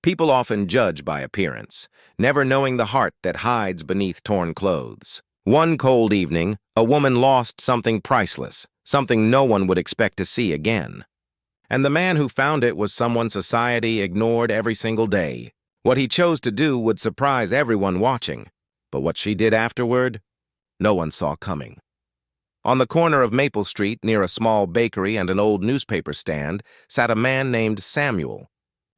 People often judge by appearance, never knowing the heart that hides beneath torn clothes. One cold evening, a woman lost something priceless, something no one would expect to see again. And the man who found it was someone society ignored every single day. What he chose to do would surprise everyone watching, but what she did afterward, no one saw coming. On the corner of Maple Street, near a small bakery and an old newspaper stand, sat a man named Samuel.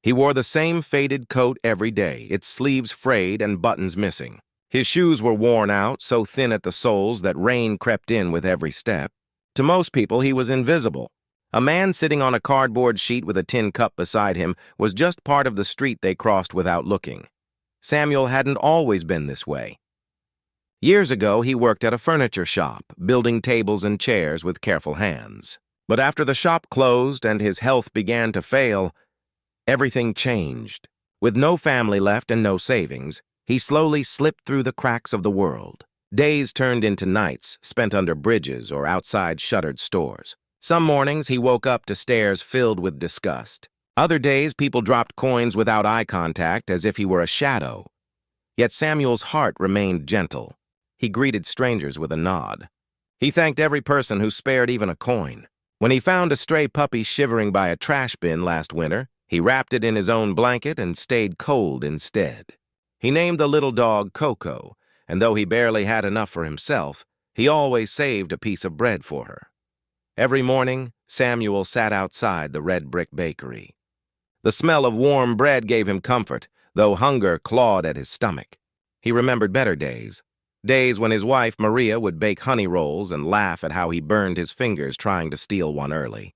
He wore the same faded coat every day, its sleeves frayed and buttons missing. His shoes were worn out, so thin at the soles that rain crept in with every step. To most people, he was invisible. A man sitting on a cardboard sheet with a tin cup beside him was just part of the street they crossed without looking. Samuel hadn't always been this way. Years ago, he worked at a furniture shop, building tables and chairs with careful hands. But after the shop closed and his health began to fail, everything changed. With no family left and no savings, he slowly slipped through the cracks of the world. Days turned into nights, spent under bridges or outside shuttered stores. Some mornings, he woke up to stares filled with disgust. Other days, people dropped coins without eye contact as if he were a shadow. Yet Samuel's heart remained gentle. He greeted strangers with a nod. He thanked every person who spared even a coin. When he found a stray puppy shivering by a trash bin last winter, he wrapped it in his own blanket and stayed cold instead. He named the little dog Coco, and though he barely had enough for himself, he always saved a piece of bread for her. Every morning, Samuel sat outside the red brick bakery. The smell of warm bread gave him comfort, though hunger clawed at his stomach. He remembered better days. Days when his wife, Maria, would bake honey rolls and laugh at how he burned his fingers trying to steal one early.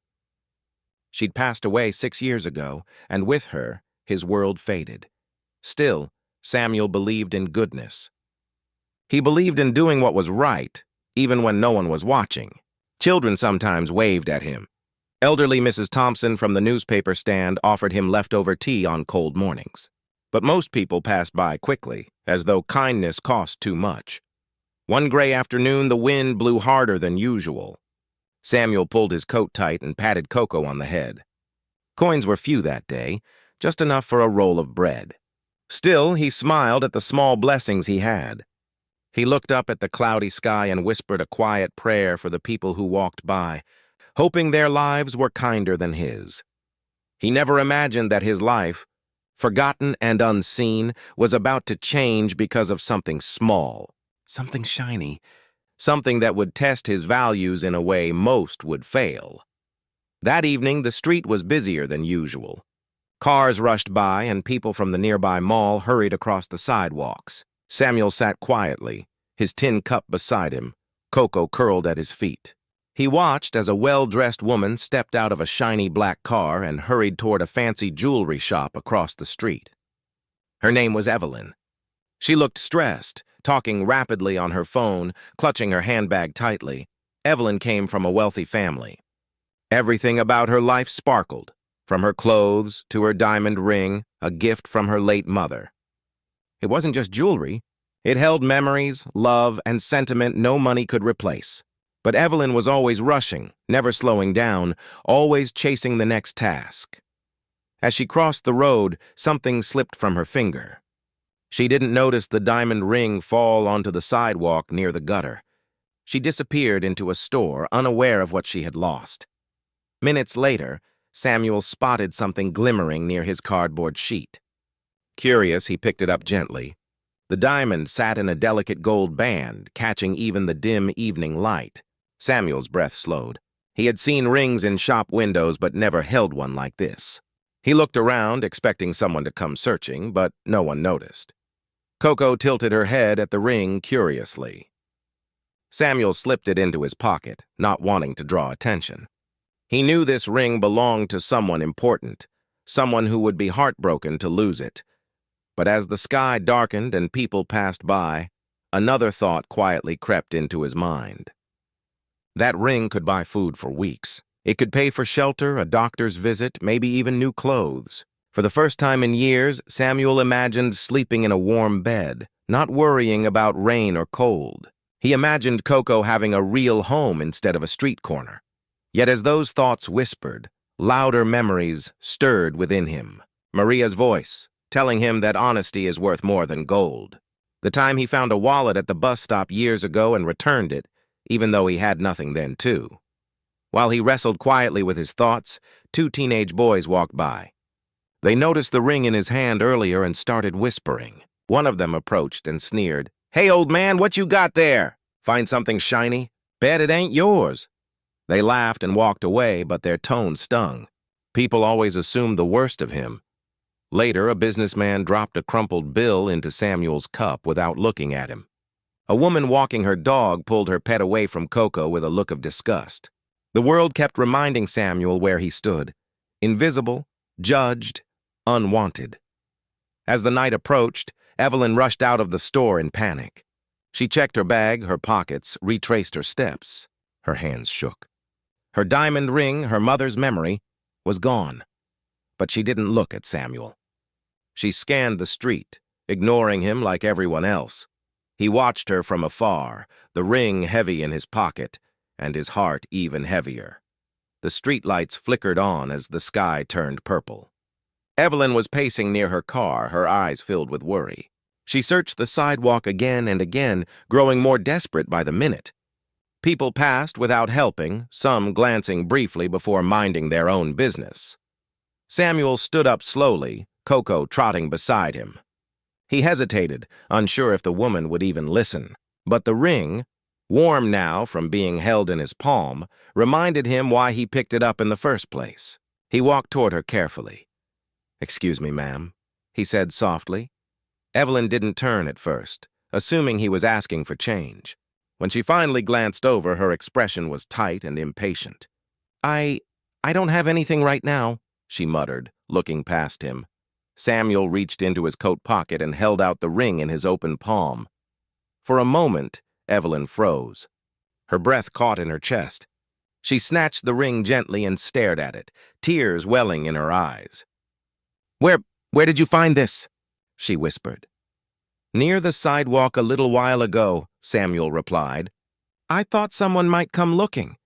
She'd passed away 6 years ago, and with her, his world faded. Still, Samuel believed in goodness. He believed in doing what was right, even when no one was watching. Children sometimes waved at him. Elderly Mrs. Thompson from the newspaper stand offered him leftover tea on cold mornings. But most people passed by quickly, as though kindness cost too much. One gray afternoon, the wind blew harder than usual. Samuel pulled his coat tight and patted Coco on the head. Coins were few that day, just enough for a roll of bread. Still, he smiled at the small blessings he had. He looked up at the cloudy sky and whispered a quiet prayer for the people who walked by, hoping their lives were kinder than his. He never imagined that his life, forgotten and unseen, was about to change because of something small, something shiny, something that would test his values in a way most would fail. That evening, the street was busier than usual. Cars rushed by and people from the nearby mall hurried across the sidewalks. Samuel sat quietly, his tin cup beside him, Coco curled at his feet. He watched as a well-dressed woman stepped out of a shiny black car and hurried toward a fancy jewelry shop across the street. Her name was Evelyn. She looked stressed, talking rapidly on her phone, clutching her handbag tightly. Evelyn came from a wealthy family. Everything about her life sparkled, from her clothes to her diamond ring, a gift from her late mother. It wasn't just jewelry. It held memories, love, and sentiment no money could replace. But Evelyn was always rushing, never slowing down, always chasing the next task. As she crossed the road, something slipped from her finger. She didn't notice the diamond ring fall onto the sidewalk near the gutter. She disappeared into a store, unaware of what she had lost. Minutes later, Samuel spotted something glimmering near his cardboard sheet. Curious, he picked it up gently. The diamond sat in a delicate gold band, catching even the dim evening light. Samuel's breath slowed. He had seen rings in shop windows, but never held one like this. He looked around, expecting someone to come searching, but no one noticed. Coco tilted her head at the ring curiously. Samuel slipped it into his pocket, not wanting to draw attention. He knew this ring belonged to someone important, someone who would be heartbroken to lose it. But as the sky darkened and people passed by, another thought quietly crept into his mind. That ring could buy food for weeks. It could pay for shelter, a doctor's visit, maybe even new clothes. For the first time in years, Samuel imagined sleeping in a warm bed, not worrying about rain or cold. He imagined Coco having a real home instead of a street corner. Yet as those thoughts whispered, louder memories stirred within him. Maria's voice, telling him that honesty is worth more than gold. The time he found a wallet at the bus stop years ago and returned it, even though he had nothing then, too. While he wrestled quietly with his thoughts, two teenage boys walked by. They noticed the ring in his hand earlier and started whispering. One of them approached and sneered, "Hey, old man, what you got there? Find something shiny? Bet it ain't yours." They laughed and walked away, but their tone stung. People always assumed the worst of him. Later, a businessman dropped a crumpled bill into Samuel's cup without looking at him. A woman walking her dog pulled her pet away from Coco with a look of disgust. The world kept reminding Samuel where he stood: invisible, judged, unwanted. As the night approached, Evelyn rushed out of the store in panic. She checked her bag, her pockets, retraced her steps. Her hands shook. Her diamond ring, her mother's memory, was gone. But she didn't look at Samuel. She scanned the street, ignoring him like everyone else. He watched her from afar, the ring heavy in his pocket, and his heart even heavier. The streetlights flickered on as the sky turned purple. Evelyn was pacing near her car, her eyes filled with worry. She searched the sidewalk again and again, growing more desperate by the minute. People passed without helping, some glancing briefly before minding their own business. Samuel stood up slowly, Coco trotting beside him. He hesitated, unsure if the woman would even listen. But the ring, warm now from being held in his palm, reminded him why he picked it up in the first place. He walked toward her carefully. "Excuse me, ma'am," he said softly. Evelyn didn't turn at first, assuming he was asking for change. When she finally glanced over, her expression was tight and impatient. I don't have anything right now," she muttered, looking past him. Samuel reached into his coat pocket and held out the ring in his open palm. For a moment, Evelyn froze. Her breath caught in her chest. She snatched the ring gently and stared at it, tears welling in her eyes. Where did you find this?" she whispered. "Near the sidewalk a little while ago," Samuel replied. "I thought someone might come looking."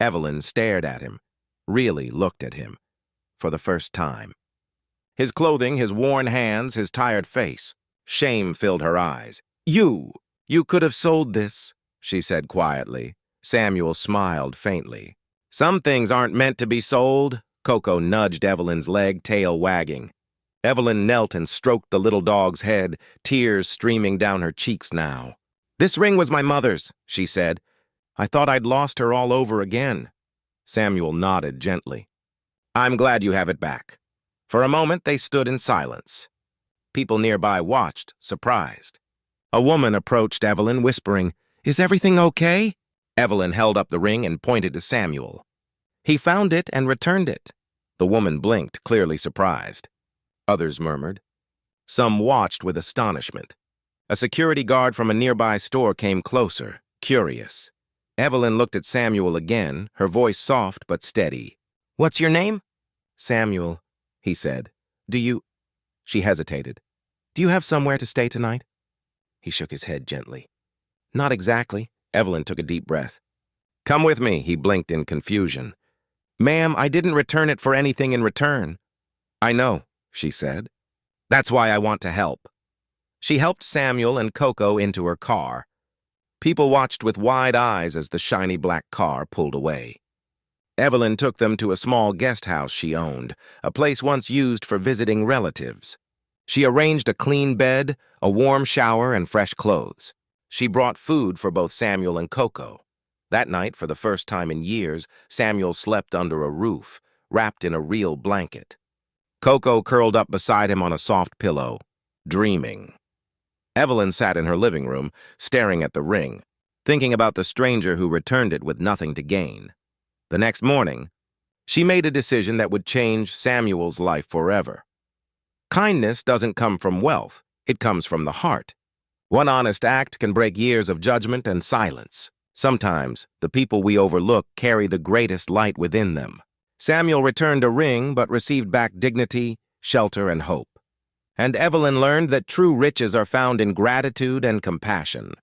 Evelyn stared at him, really looked at him, for the first time. His clothing, his worn hands, his tired face. Shame filled her eyes. You could have sold this," she said quietly. Samuel smiled faintly. "Some things aren't meant to be sold." Coco nudged Evelyn's leg, tail wagging. Evelyn knelt and stroked the little dog's head, tears streaming down her cheeks now. "This ring was my mother's," she said. "I thought I'd lost her all over again." Samuel nodded gently. "I'm glad you have it back." For a moment, they stood in silence. People nearby watched, surprised. A woman approached Evelyn, whispering, "Is everything okay?" Evelyn held up the ring and pointed to Samuel. "He found it and returned it." The woman blinked, clearly surprised. Others murmured. Some watched with astonishment. A security guard from a nearby store came closer, curious. Evelyn looked at Samuel again, her voice soft but steady. "What's your name?" "Samuel," he said. She hesitated. "Do you have somewhere to stay tonight?" He shook his head gently. "Not exactly." Evelyn took a deep breath. "Come with me," he blinked in confusion. "Ma'am, I didn't return it for anything in return." "I know," she said. "That's why I want to help." She helped Samuel and Coco into her car. People watched with wide eyes as the shiny black car pulled away. Evelyn took them to a small guest house she owned, a place once used for visiting relatives. She arranged a clean bed, a warm shower, and fresh clothes. She brought food for both Samuel and Coco. That night, for the first time in years, Samuel slept under a roof, wrapped in a real blanket. Coco curled up beside him on a soft pillow, dreaming. Evelyn sat in her living room, staring at the ring, thinking about the stranger who returned it with nothing to gain. The next morning, she made a decision that would change Samuel's life forever. Kindness doesn't come from wealth, it comes from the heart. One honest act can break years of judgment and silence. Sometimes, the people we overlook carry the greatest light within them. Samuel returned a ring, but received back dignity, shelter, and hope. And Evelyn learned that true riches are found in gratitude and compassion.